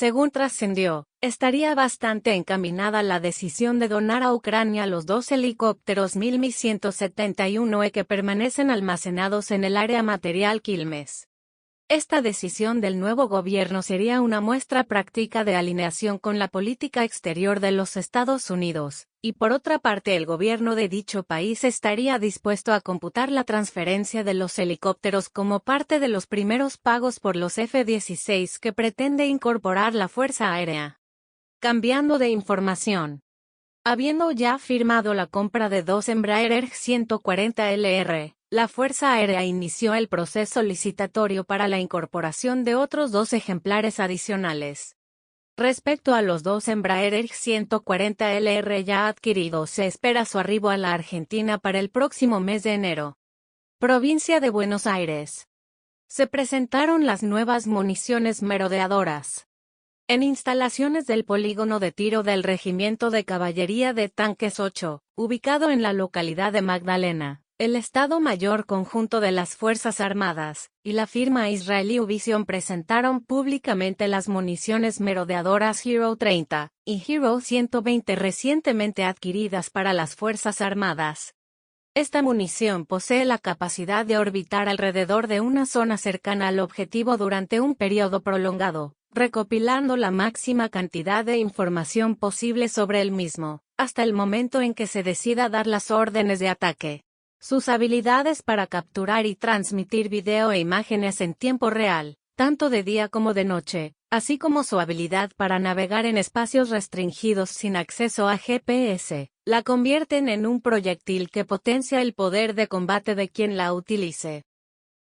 Según trascendió, estaría bastante encaminada la decisión de donar a Ucrania los 2 helicópteros Mi-171E que permanecen almacenados en el área material Quilmes. Esta decisión del nuevo gobierno sería una muestra práctica de alineación con la política exterior de los Estados Unidos, y por otra parte el gobierno de dicho país estaría dispuesto a computar la transferencia de los helicópteros como parte de los primeros pagos por los F-16 que pretende incorporar la Fuerza Aérea. Cambiando de información. Habiendo ya firmado la compra de 2 Embraer 140LR, la Fuerza Aérea inició el proceso licitatorio para la incorporación de otros 2 ejemplares adicionales. Respecto a los 2 Embraer 140LR ya adquiridos, se espera su arribo a la Argentina para el próximo mes de enero. Provincia de Buenos Aires. Se presentaron las nuevas municiones merodeadoras. En instalaciones del polígono de tiro del Regimiento de Caballería de Tanques 8, ubicado en la localidad de Magdalena, el Estado Mayor Conjunto de las Fuerzas Armadas y la firma israelí Uvision presentaron públicamente las municiones merodeadoras Hero 30 y Hero 120 recientemente adquiridas para las Fuerzas Armadas. Esta munición posee la capacidad de orbitar alrededor de una zona cercana al objetivo durante un periodo prolongado, recopilando la máxima cantidad de información posible sobre el mismo, hasta el momento en que se decida dar las órdenes de ataque. Sus habilidades para capturar y transmitir video e imágenes en tiempo real, tanto de día como de noche, así como su habilidad para navegar en espacios restringidos sin acceso a GPS, la convierten en un proyectil que potencia el poder de combate de quien la utilice.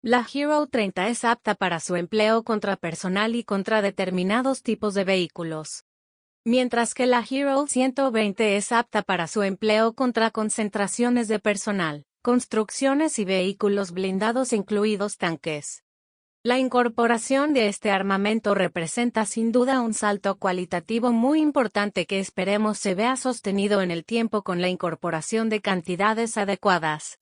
La Hero 30 es apta para su empleo contra personal y contra determinados tipos de vehículos. Mientras que la Hero 120 es apta para su empleo contra concentraciones de personal, construcciones y vehículos blindados incluidos tanques. La incorporación de este armamento representa sin duda un salto cualitativo muy importante que esperemos se vea sostenido en el tiempo con la incorporación de cantidades adecuadas.